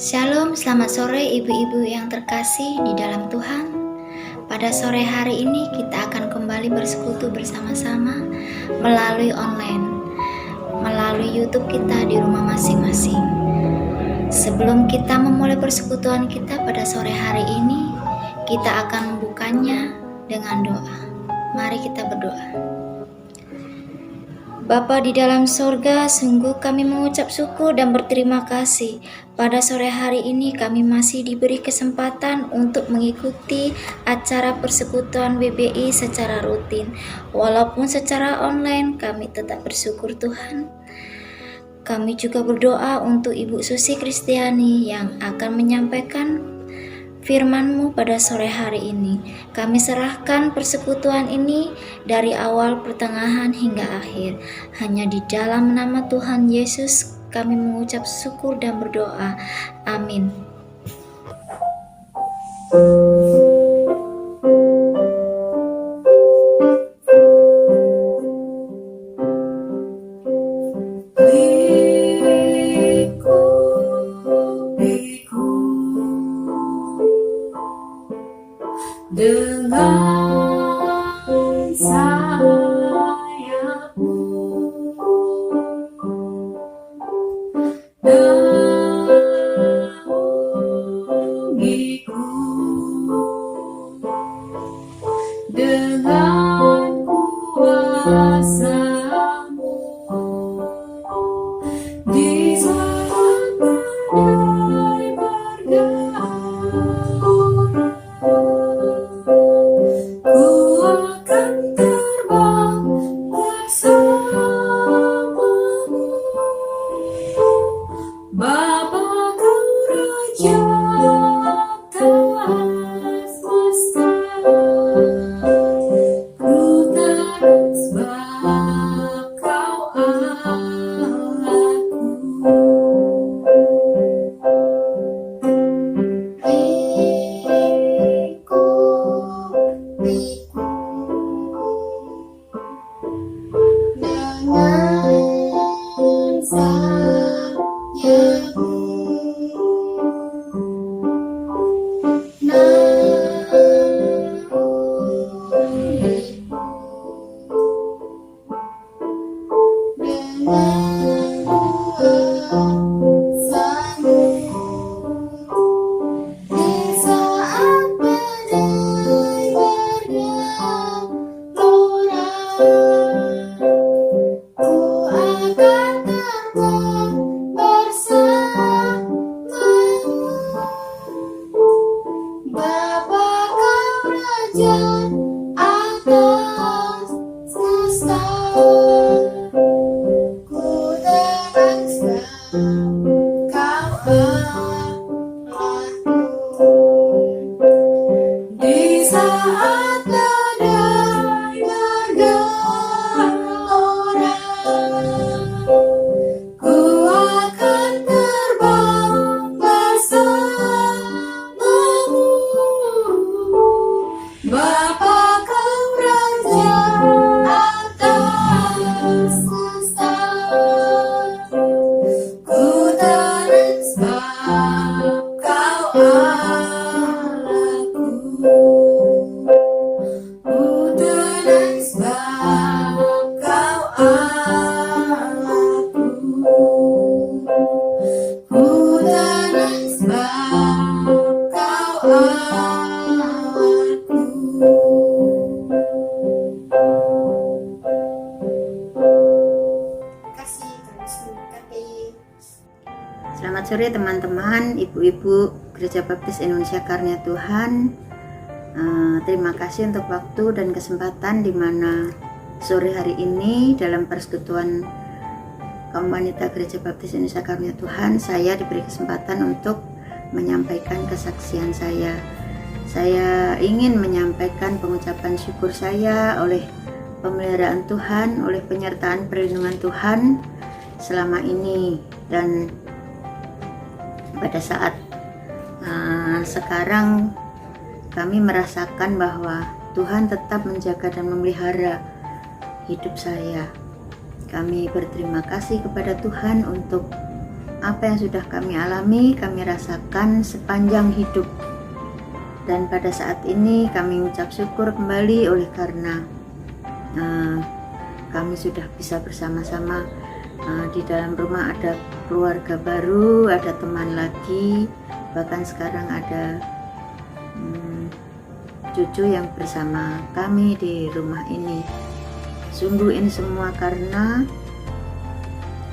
Shalom, selamat sore ibu-ibu yang terkasih di dalam Tuhan. Pada sore hari ini kita akan kembali bersekutu bersama-sama melalui online, melalui YouTube kita di rumah masing-masing. Sebelum kita memulai persekutuan kita pada sore hari ini, kita akan membukanya dengan doa. Mari kita berdoa. Bapa di dalam sorga, sungguh kami mengucap syukur dan berterima kasih. Pada sore hari ini kami masih diberi kesempatan untuk mengikuti acara persekutuan BBI secara rutin. Walaupun secara online, kami tetap bersyukur Tuhan. Kami juga berdoa untuk Ibu Susi Kristiani yang akan menyampaikan firman-Mu pada sore hari ini. Kami serahkan persekutuan ini dari awal, pertengahan, hingga akhir. Hanya di dalam nama Tuhan Yesus kami mengucap syukur dan berdoa. Amin. Selamat sore teman-teman, ibu-ibu Gereja Baptis Indonesia Karya Tuhan. Terima kasih untuk waktu dan kesempatan di mana sore hari ini dalam persekutuan kaum wanita Gereja Baptis Indonesia Karya Tuhan, saya diberi kesempatan untuk menyampaikan kesaksian saya. Saya ingin menyampaikan pengucapan syukur saya oleh pemeliharaan Tuhan, oleh penyertaan perlindungan Tuhan selama ini, dan pada saat sekarang kami merasakan bahwa Tuhan tetap menjaga dan memelihara hidup saya. Kami berterima kasih kepada Tuhan untuk apa yang sudah kami alami, kami rasakan sepanjang hidup. Dan pada saat ini kami mengucap syukur kembali oleh karena kami sudah bisa bersama-sama di dalam rumah, ada keluarga baru, ada teman lagi, bahkan sekarang ada cucu yang bersama kami di rumah ini. Sungguh ini semua karena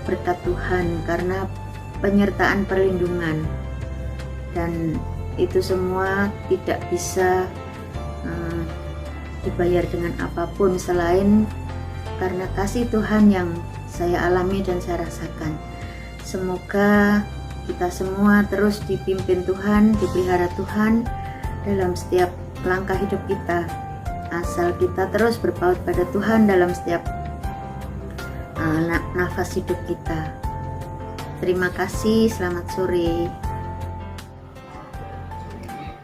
berkat Tuhan, karena penyertaan perlindungan, dan itu semua tidak bisa dibayar dengan apapun selain karena kasih Tuhan yang saya alami dan saya rasakan. Semoga kita semua terus dipimpin Tuhan, dipelihara Tuhan dalam setiap langkah hidup kita, asal kita terus berpaut pada Tuhan dalam setiap nafas hidup kita. Terima kasih, selamat sore.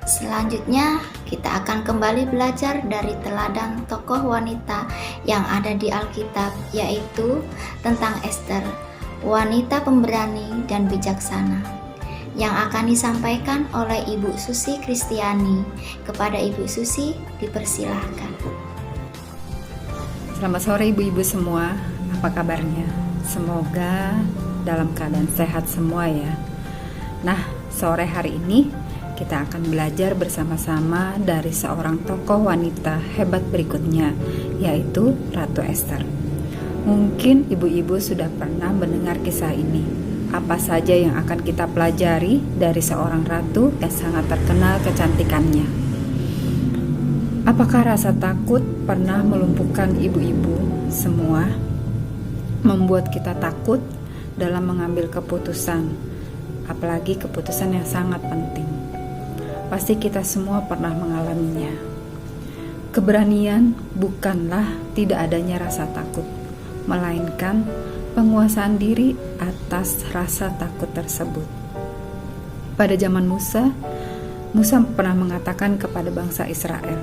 Selanjutnya, kita akan kembali belajar dari teladan tokoh wanita yang ada di Alkitab, yaitu tentang Ester, wanita pemberani dan bijaksana, yang akan disampaikan oleh Ibu Susi Kristiani. Kepada Ibu Susi, dipersilahkan. Selamat sore ibu-ibu semua, apa kabarnya? Semoga dalam keadaan sehat semua ya. Nah, sore hari ini kita akan belajar bersama-sama dari seorang tokoh wanita hebat berikutnya, yaitu Ratu Ester. Mungkin ibu-ibu sudah pernah mendengar kisah ini. Apa saja yang akan kita pelajari dari seorang ratu yang sangat terkenal kecantikannya? Apakah rasa takut pernah melumpuhkan ibu-ibu semua? Membuat kita takut dalam mengambil keputusan, apalagi keputusan yang sangat penting. Pasti kita semua pernah mengalaminya. Keberanian bukanlah tidak adanya rasa takut, melainkan penguasaan diri atas rasa takut tersebut. Pada zaman Musa pernah mengatakan kepada bangsa Israel,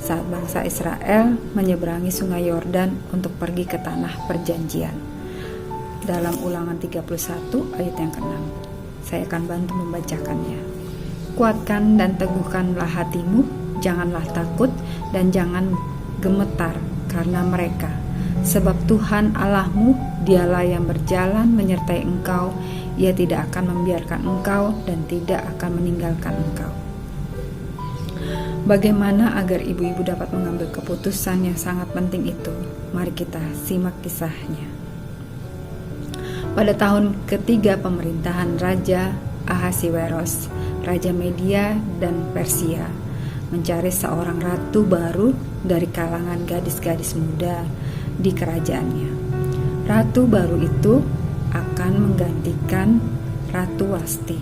saat bangsa Israel menyeberangi sungai Yordan untuk pergi ke tanah perjanjian. Dalam Ulangan 31 ayat yang ke-6, saya akan bantu membacakannya. Kuatkan dan teguhkanlah hatimu, janganlah takut dan jangan gemetar karena mereka. Sebab Tuhan Allahmu, Dialah yang berjalan menyertai engkau. Ia tidak akan membiarkan engkau dan tidak akan meninggalkan engkau. Bagaimana agar ibu-ibu dapat mengambil keputusan yang sangat penting itu? Mari kita simak kisahnya. Pada tahun ketiga pemerintahan Raja Ahasiweros, Raja Media dan Persia mencari seorang ratu baru dari kalangan gadis-gadis muda di kerajaannya. Ratu baru itu akan menggantikan Ratu Wasti.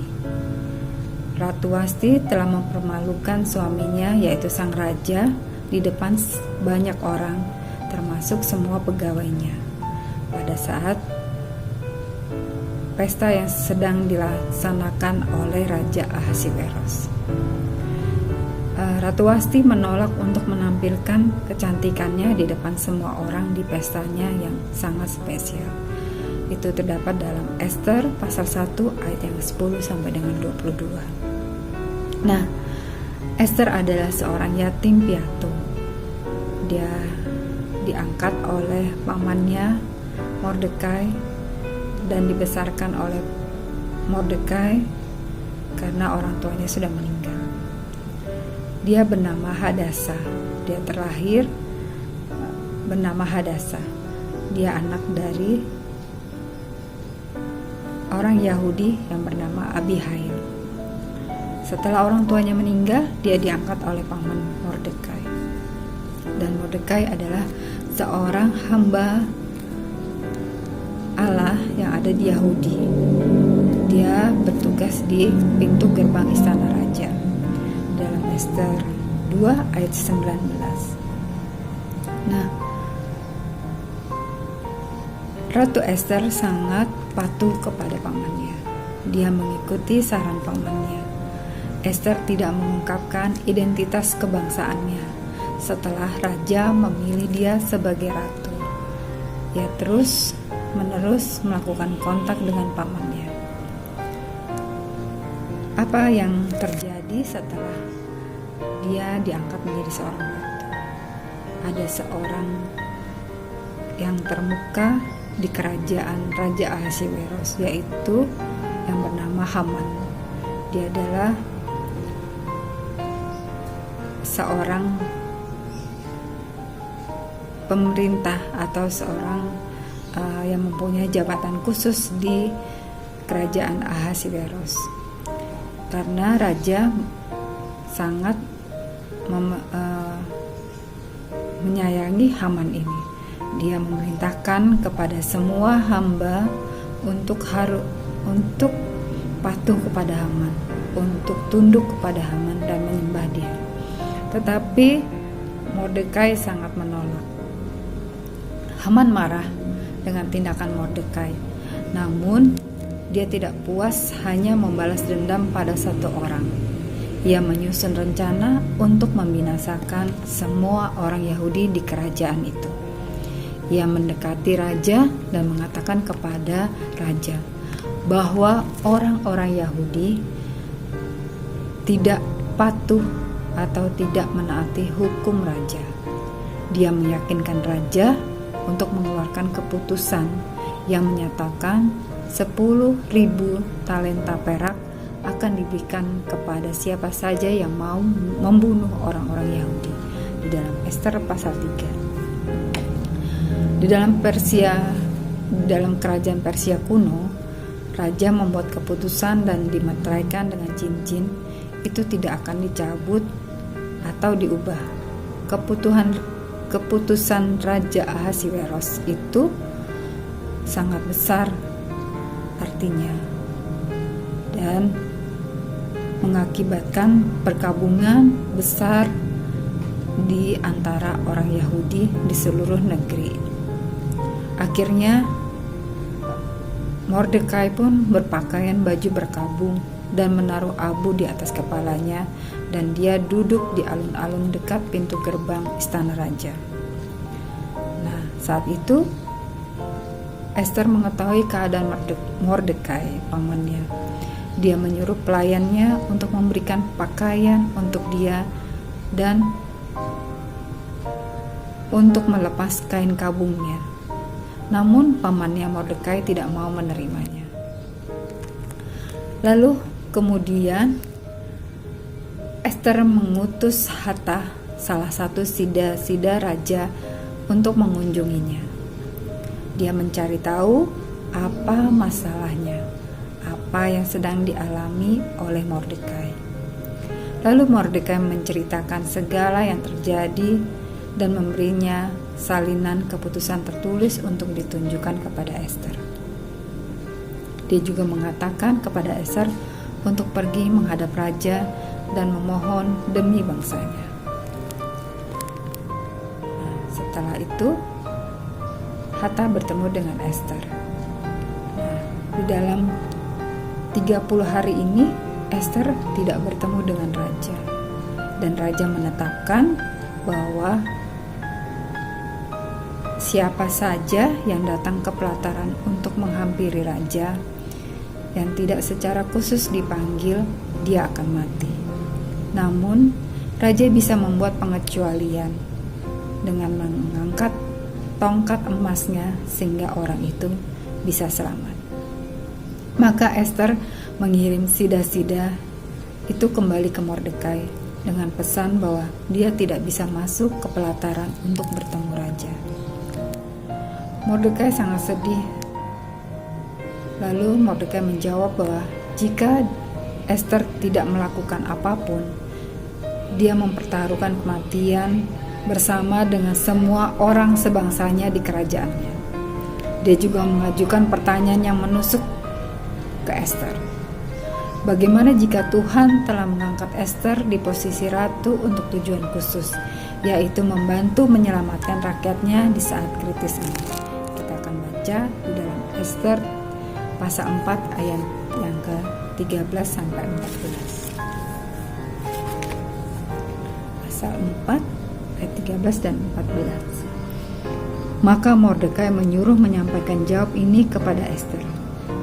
Ratu Wasti telah mempermalukan suaminya, yaitu sang raja, di depan banyak orang, termasuk semua pegawainya, pada saat pesta yang sedang dilaksanakan oleh Raja Ahasiweros. Ratu Wasti menolak untuk menampilkan kecantikannya di depan semua orang di pestanya yang sangat spesial. Itu terdapat dalam Ester pasal 1 ayat yang 10 sampai dengan 22. Nah, Ester adalah seorang yatim piatu. Dia diangkat oleh pamannya Mordekai dan dibesarkan oleh Mordekai karena orang tuanya sudah meninggal. Dia bernama Hadasa. Dia terlahir bernama Hadasa. Dia anak dari orang Yahudi yang bernama Abihail. Setelah orang tuanya meninggal, dia diangkat oleh paman Mordekai. Dan Mordekai adalah seorang hamba Allah yang ada di Yahudi. Dia bertugas di pintu gerbang istana raja. Dalam Ester 2 ayat 19. Nah, Ratu Ester sangat patuh kepada pamannya. Dia mengikuti saran pamannya. Ester tidak mengungkapkan identitas kebangsaannya setelah raja memilih dia sebagai ratu. Ia terus-menerus melakukan kontak dengan pamannya. apa yang terjadi setelah dia diangkat menjadi seorang ratu. Ada seorang yang termuka di kerajaan Raja Ahasiweros, yaitu yang bernama Haman. Dia adalah seorang pemerintah atau seorang yang mempunyai jabatan khusus di kerajaan Ahasiweros, karena raja sangat menyayangi Haman ini. Dia memerintahkan kepada semua hamba untuk patuh kepada Haman, untuk tunduk kepada Haman dan menyembah dia. Tetapi Mordekai sangat menolak. Haman marah dengan tindakan Mordekai, namun dia tidak puas hanya membalas dendam pada satu orang. Ia menyusun rencana untuk membinasakan semua orang Yahudi di kerajaan itu. Ia mendekati raja dan mengatakan kepada raja bahwa orang-orang Yahudi tidak patuh atau tidak menaati hukum raja. Dia meyakinkan raja untuk mengeluarkan keputusan yang menyatakan 10.000 talenta perak akan diberikan kepada siapa saja yang mau membunuh orang-orang Yahudi, di dalam Ester pasal 3. Di dalam kerajaan Persia kuno, raja membuat keputusan dan dimeteraikan dengan cincin, itu tidak akan dicabut atau diubah. Keputusan Raja Ahasiweros itu sangat besar artinya dan mengakibatkan perkabungan besar di antara orang Yahudi di seluruh negeri. Akhirnya Mordekai pun berpakaian baju berkabung dan menaruh abu di atas kepalanya, dan dia duduk di alun-alun dekat pintu gerbang istana raja. Nah, saat itu Ester mengetahui keadaan Mordekai, pamannya. Dia menyuruh pelayannya untuk memberikan pakaian untuk dia dan untuk melepas kain kabungnya. Namun pamannya Mordekai tidak mau menerimanya. Lalu kemudian Ester mengutus Hathach, salah satu sida-sida raja, untuk mengunjunginya. Dia mencari tahu apa masalahnya, apa yang sedang dialami oleh Mordekai. Lalu Mordekai menceritakan segala yang terjadi dan memberinya salinan keputusan tertulis untuk ditunjukkan kepada Ester. Dia juga mengatakan kepada Ester untuk pergi menghadap raja dan memohon demi bangsanya. Nah, setelah itu Hathach bertemu dengan Ester. Nah, di dalam 30 hari ini Ester tidak bertemu dengan raja, dan raja menetapkan bahwa siapa saja yang datang ke pelataran untuk menghampiri raja yang tidak secara khusus dipanggil, dia akan mati. Namun, raja bisa membuat pengecualian dengan mengangkat tongkat emasnya sehingga orang itu bisa selamat. Maka Ester mengirim sida-sida itu kembali ke Mordekai dengan pesan bahwa dia tidak bisa masuk ke pelataran untuk bertemu raja. Mordekai sangat sedih. Lalu Mordekai menjawab bahwa jika Ester tidak melakukan apapun, dia mempertaruhkan kematian bersama dengan semua orang sebangsanya di kerajaannya. Dia juga mengajukan pertanyaan yang menusuk ke Ester. Bagaimana jika Tuhan telah mengangkat Ester di posisi ratu untuk tujuan khusus, yaitu membantu menyelamatkan rakyatnya di saat kritis ini? Kita akan baca di dalam Ester pasal 4 ayat yang ke-13 sampai 14. Pasal 4 ayat 13 dan 14. Maka Mordekai menyuruh menyampaikan jawab ini kepada Ester.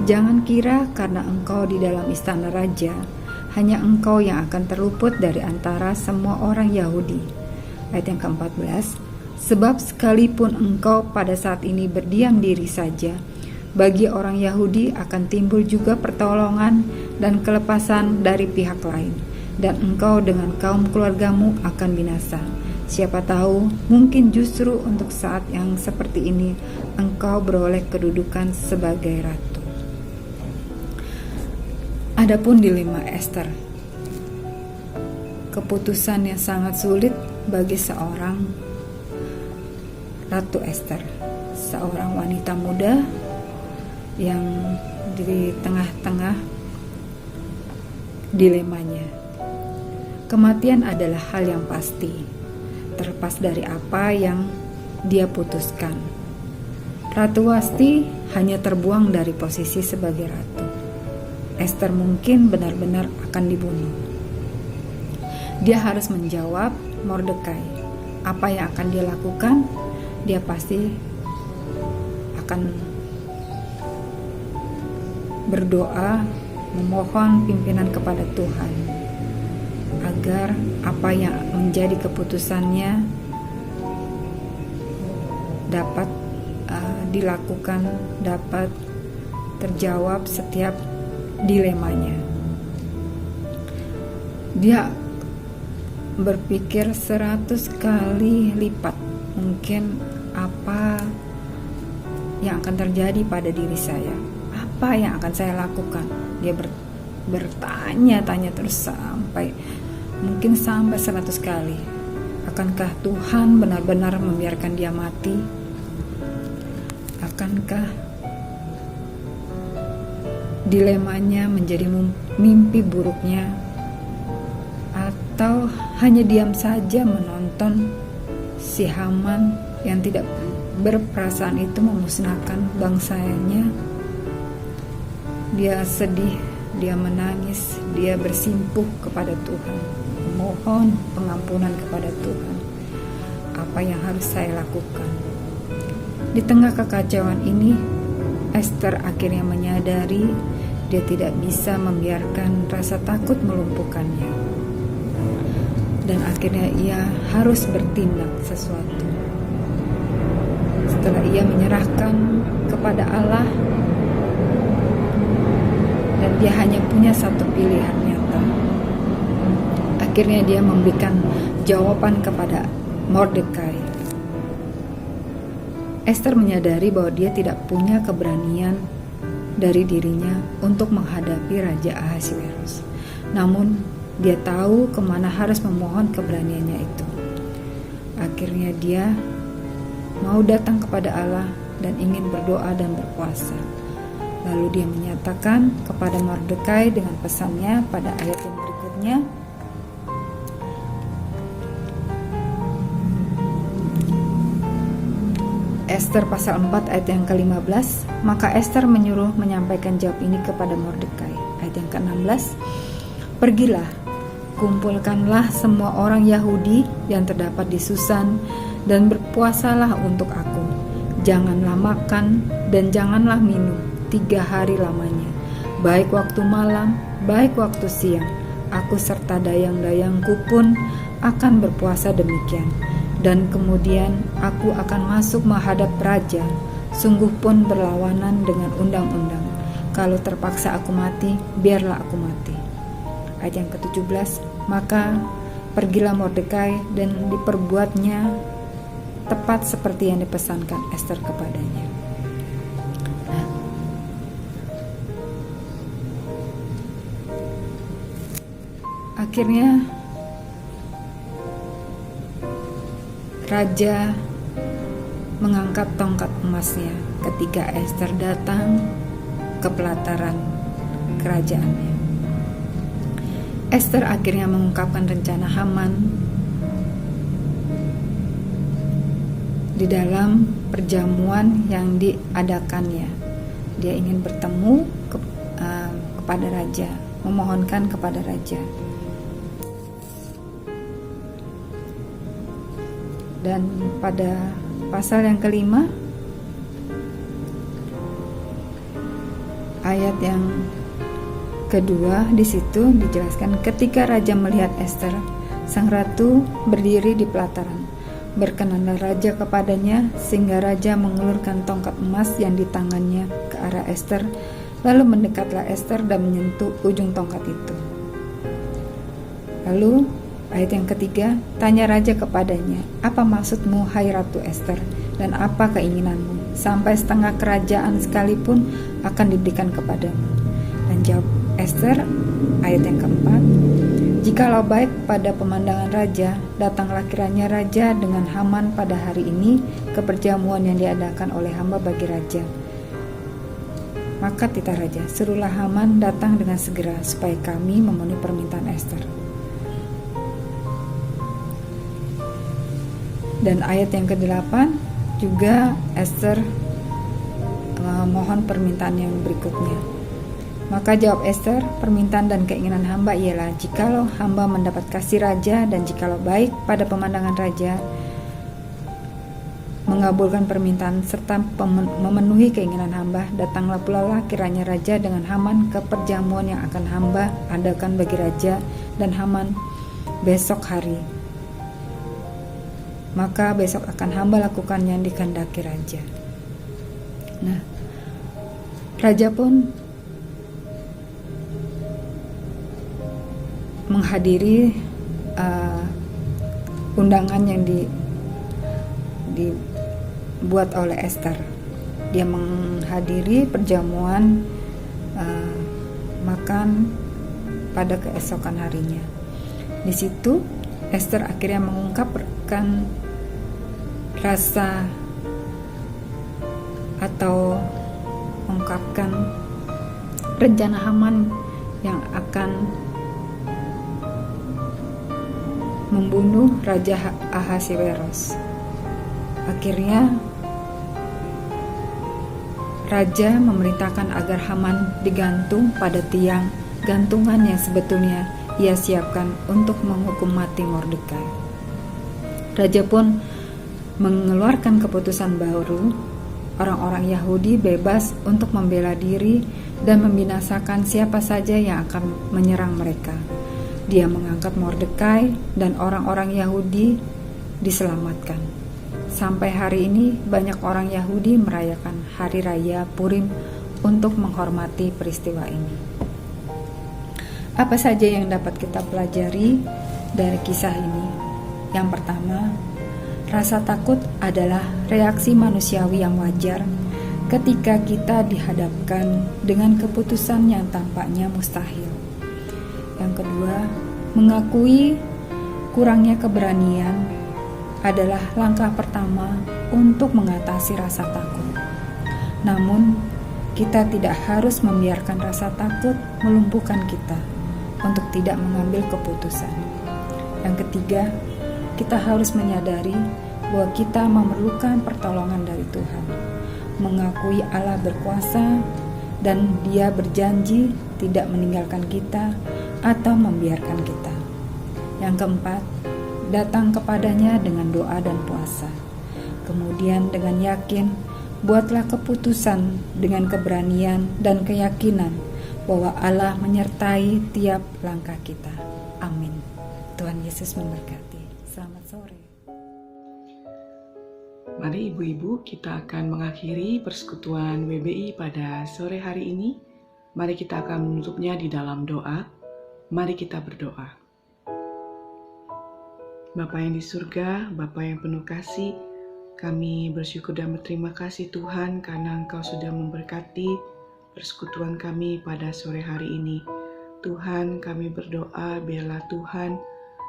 Jangan kira karena engkau di dalam istana raja, hanya engkau yang akan terluput dari antara semua orang Yahudi. Ayat yang ke-14, sebab sekalipun engkau pada saat ini berdiam diri saja, bagi orang Yahudi akan timbul juga pertolongan dan kelepasan dari pihak lain, dan engkau dengan kaum keluargamu akan binasa. Siapa tahu, mungkin justru untuk saat yang seperti ini engkau beroleh kedudukan sebagai ratu. Adapun dilema Ester, keputusan yang sangat sulit bagi seorang Ratu Ester, seorang wanita muda yang di tengah-tengah dilemanya. Kematian adalah hal yang pasti, terlepas dari apa yang dia putuskan. Ratu Wasti hanya terbuang dari posisi sebagai ratu. Ester mungkin benar-benar akan dibunuh. Dia harus menjawab Mordekai. Apa yang akan dia lakukan? Dia pasti akan berdoa, memohon pimpinan kepada Tuhan agar apa yang menjadi keputusannya dapat dilakukan, dapat terjawab setiap dilemanya. Dia berpikir 100 kali lipat mungkin apa yang akan terjadi pada diri saya, apa yang akan saya lakukan. Dia bertanya-tanya terus mungkin sampai 100 kali. Akankah Tuhan benar-benar membiarkan dia mati? Akankah dilemanya menjadi mimpi buruknya, atau hanya diam saja menonton si Haman yang tidak berperasaan itu memusnahkan bangsanya? Dia sedih, dia menangis, dia bersimpuh kepada Tuhan, mohon pengampunan kepada Tuhan. Apa yang harus saya lakukan? Di tengah kekacauan ini, Ester akhirnya menyadari dia tidak bisa membiarkan rasa takut melumpuhkannya, dan akhirnya ia harus bertindak sesuatu. Setelah ia menyerahkan kepada Allah, dan dia hanya punya satu pilihan nyata, akhirnya dia memberikan jawaban kepada Mordekai. Ester menyadari bahwa dia tidak punya keberanian dari dirinya untuk menghadapi Raja Ahasiwerus. Namun dia tahu kemana harus memohon keberaniannya itu. Akhirnya dia mau datang kepada Allah dan ingin berdoa dan berpuasa. Lalu dia menyatakan kepada Mordekai dengan pesannya pada ayat yang berikutnya. Ester pasal 4 ayat yang ke-15, maka Ester menyuruh menyampaikan jawab ini kepada Mordekai. Ayat yang ke-16, pergilah, kumpulkanlah semua orang Yahudi yang terdapat di Susan dan berpuasalah untuk aku. Janganlah makan dan janganlah minum 3 hari lamanya, baik waktu malam, baik waktu siang. Aku serta dayang-dayangku pun akan berpuasa demikian. Dan kemudian aku akan masuk menghadap raja, sungguh pun berlawanan dengan undang-undang. Kalau terpaksa aku mati, biarlah aku mati. Ayat yang ke-17, maka pergilah Mordekai dan diperbuatnya tepat seperti yang dipesankan Ester kepadanya. Akhirnya Raja mengangkat tongkat emasnya ketika Ester datang ke pelataran kerajaannya. Ester akhirnya mengungkapkan rencana Haman di dalam perjamuan yang diadakannya. Dia ingin bertemu kepada raja, memohonkan kepada raja. Dan pada pasal yang ke-5 ayat yang Kedua, di situ dijelaskan ketika raja melihat Ester, sang ratu berdiri di pelataran. Berkenanlah raja kepadanya, sehingga raja mengulurkan tongkat emas yang di tangannya ke arah Ester, lalu mendekatlah Ester dan menyentuh ujung tongkat itu. Lalu ayat yang ketiga, tanya raja kepadanya, apa maksudmu hai Ratu Ester, dan apa keinginanmu? Sampai setengah kerajaan sekalipun akan diberikan kepadamu. Dan jawab Ester, ayat yang keempat, jikalau baik pada pemandangan raja, datanglah kiranya raja dengan Haman pada hari ini ke perjamuan yang diadakan oleh hamba bagi raja. Maka titah raja, suruhlah Haman datang dengan segera supaya kami memenuhi permintaan Ester. Dan ayat yang ke-8 juga Ester mohon permintaan yang berikutnya. Maka jawab Ester, permintaan dan keinginan hamba ialah jikalau hamba mendapat kasih raja dan jikalau baik pada pemandangan raja, mengabulkan permintaan serta memenuhi keinginan hamba, datanglah pula lah kiranya raja dengan Haman ke perjamuan yang akan hamba adakan bagi raja dan Haman besok hari. Maka besok akan hamba lakukan yang dikehendaki raja. Nah, raja pun menghadiri undangan yang dibuat oleh Ester. Dia menghadiri perjamuan makan pada keesokan harinya. Di situ Ester akhirnya mengungkapkan rasa atau mengungkapkan rencana Haman yang akan membunuh Raja Ahasiweros. Akhirnya raja memerintahkan agar Haman digantung pada tiang gantungan yang sebetulnya ia siapkan untuk menghukum mati Mordekai. Raja pun mengeluarkan keputusan baru, orang-orang Yahudi bebas untuk membela diri dan membinasakan siapa saja yang akan menyerang mereka. Dia mengangkat Mordekai dan orang-orang Yahudi diselamatkan. Sampai hari ini banyak orang Yahudi merayakan hari raya Purim untuk menghormati peristiwa ini. Apa saja yang dapat kita pelajari dari kisah ini? Yang pertama, rasa takut adalah reaksi manusiawi yang wajar ketika kita dihadapkan dengan keputusan yang tampaknya mustahil. Yang kedua, mengakui kurangnya keberanian adalah langkah pertama untuk mengatasi rasa takut. Namun, kita tidak harus membiarkan rasa takut melumpuhkan kita untuk tidak mengambil keputusan. Yang ketiga, kita harus menyadari bahwa kita memerlukan pertolongan dari Tuhan. Mengakui Allah berkuasa dan Dia berjanji tidak meninggalkan kita atau membiarkan kita. Yang keempat, datang kepadanya dengan doa dan puasa. Kemudian dengan yakin, buatlah keputusan dengan keberanian dan keyakinan bahwa Allah menyertai tiap langkah kita. Amin. Tuhan Yesus memberkati. Selamat sore. Mari ibu-ibu, kita akan mengakhiri persekutuan WBI pada sore hari ini. Mari kita akan menutupnya di dalam doa. Mari kita berdoa. Bapa yang di surga, Bapa yang penuh kasih, kami bersyukur dan berterima kasih Tuhan karena Engkau sudah memberkati persekutuan kami pada sore hari ini. Tuhan, kami berdoa biarlah Tuhan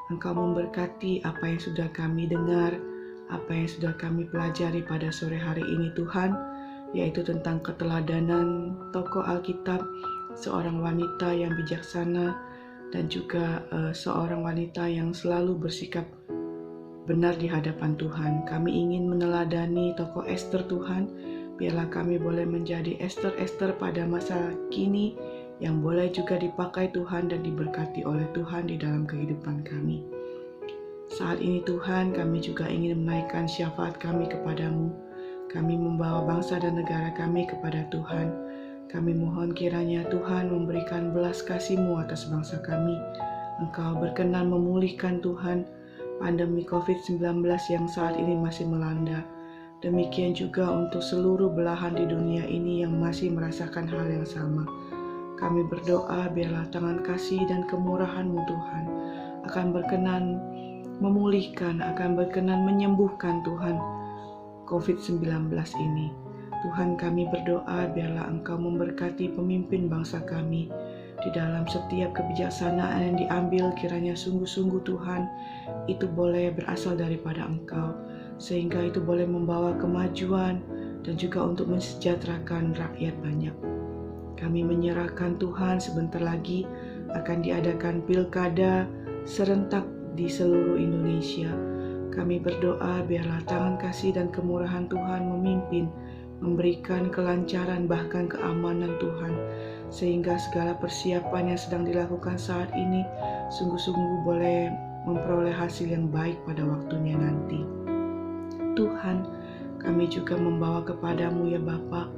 Engkau memberkati apa yang sudah kami dengar, apa yang sudah kami pelajari pada sore hari ini Tuhan, yaitu tentang keteladanan tokoh Alkitab, seorang wanita yang bijaksana dan juga seorang wanita yang selalu bersikap benar di hadapan Tuhan. Kami ingin meneladani tokoh Ester Tuhan, biarlah kami boleh menjadi Ester-Ester pada masa kini yang boleh juga dipakai Tuhan dan diberkati oleh Tuhan di dalam kehidupan kami. Saat ini Tuhan, kami juga ingin menaikkan syafaat kami kepadamu. Kami membawa bangsa dan negara kami kepada Tuhan. Kami mohon kiranya Tuhan memberikan belas kasih-Mu atas bangsa kami. Engkau berkenan memulihkan Tuhan pandemi COVID-19 yang saat ini masih melanda. Demikian juga untuk seluruh belahan di dunia ini yang masih merasakan hal yang sama. Kami berdoa biarlah tangan kasih dan kemurahan-Mu Tuhan akan berkenan memulihkan, akan berkenan menyembuhkan Tuhan COVID-19 ini. Tuhan, kami berdoa biarlah Engkau memberkati pemimpin bangsa kami di dalam setiap kebijaksanaan yang diambil, kiranya sungguh-sungguh Tuhan itu boleh berasal daripada Engkau, sehingga itu boleh membawa kemajuan dan juga untuk mensejahterakan rakyat banyak. Kami menyerahkan Tuhan, sebentar lagi akan diadakan pilkada serentak di seluruh Indonesia. Kami berdoa biarlah tangan kasih dan kemurahan Tuhan memimpin, memberikan kelancaran bahkan keamanan Tuhan, sehingga segala persiapan yang sedang dilakukan saat ini sungguh-sungguh boleh memperoleh hasil yang baik pada waktunya nanti. Tuhan, kami juga membawa kepadamu ya Bapa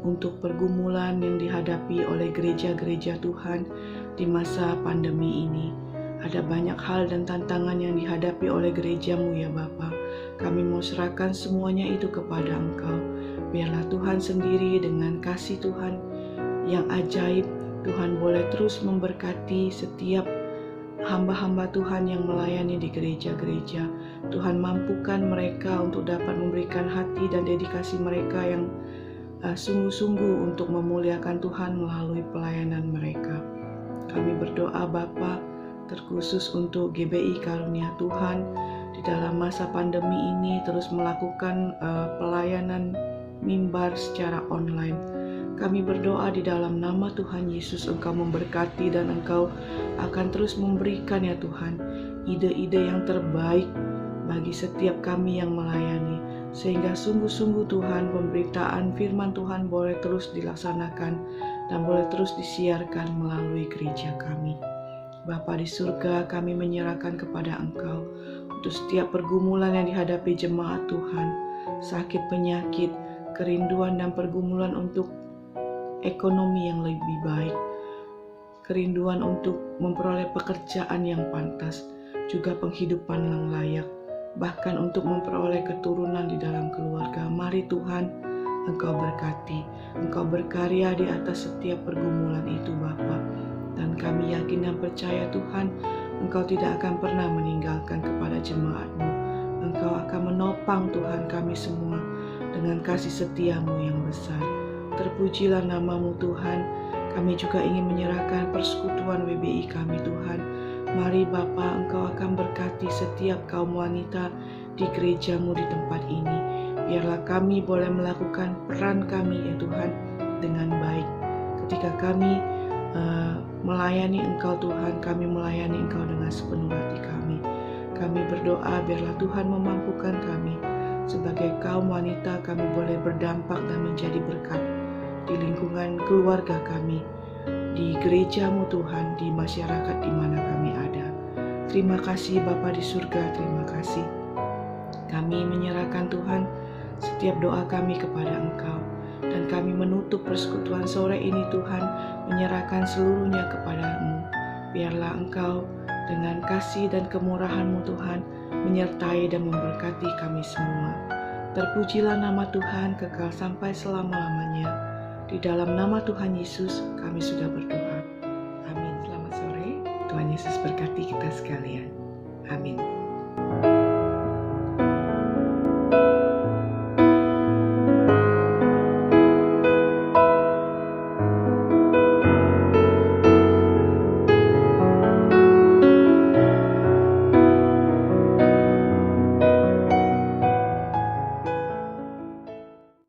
untuk pergumulan yang dihadapi oleh gereja-gereja Tuhan di masa pandemi ini. Ada banyak hal dan tantangan yang dihadapi oleh gerejamu ya Bapa. Kami mau serahkan semuanya itu kepada Engkau. Biarlah Tuhan sendiri dengan kasih Tuhan yang ajaib, Tuhan boleh terus memberkati setiap hamba-hamba Tuhan yang melayani di gereja-gereja. Tuhan mampukan mereka untuk dapat memberikan hati dan dedikasi mereka yang sungguh-sungguh untuk memuliakan Tuhan melalui pelayanan mereka. Kami berdoa Bapa, terkhusus untuk GBI Karunia Tuhan di dalam masa pandemi ini terus melakukan pelayanan mimbar secara online. Kami berdoa di dalam nama Tuhan Yesus, Engkau memberkati dan Engkau akan terus memberikan ya Tuhan ide-ide yang terbaik bagi setiap kami yang melayani, sehingga sungguh-sungguh Tuhan pemberitaan firman Tuhan boleh terus dilaksanakan dan boleh terus disiarkan melalui gereja kami. Bapa di surga, kami menyerahkan kepada Engkau untuk setiap pergumulan yang dihadapi jemaat Tuhan, sakit penyakit, kerinduan dan pergumulan untuk ekonomi yang lebih baik, kerinduan untuk memperoleh pekerjaan yang pantas, juga penghidupan yang layak, bahkan untuk memperoleh keturunan di dalam keluarga. Mari Tuhan, Engkau berkati, Engkau berkarya di atas setiap pergumulan itu Bapa. Dan kami yakin dan percaya Tuhan, Engkau tidak akan pernah meninggalkan kepada jemaat-Mu. Engkau akan menopang Tuhan kami semua dengan kasih setia-Mu yang besar. Terpujilah nama-Mu Tuhan. Kami juga ingin menyerahkan persekutuan WBI kami Tuhan. Mari Bapa, Engkau akan berkati setiap kaum wanita di gereja-Mu di tempat ini. Biarlah kami boleh melakukan peran kami ya Tuhan dengan baik. Ketika kami melayani Engkau Tuhan, kami melayani Engkau dengan sepenuh hati kami. Kami berdoa biarlah Tuhan memampukan kami sebagai kaum wanita, kami boleh berdampak dan menjadi berkat di lingkungan keluarga kami, di gereja-Mu Tuhan, di masyarakat di mana kami ada. Terima kasih Bapa di surga, terima kasih. Kami menyerahkan Tuhan setiap doa kami kepada Engkau, dan kami menutup persekutuan sore ini Tuhan, menyerahkan seluruhnya kepada-Mu. Biarlah Engkau dengan kasih dan kemurahan-Mu Tuhan menyertai dan memberkati kami semua. Terpujilah nama Tuhan kekal sampai selama-lamanya. Di dalam nama Tuhan Yesus kami sudah berdoa. Amin. Selamat sore. Tuhan Yesus berkati kita sekalian. Amin.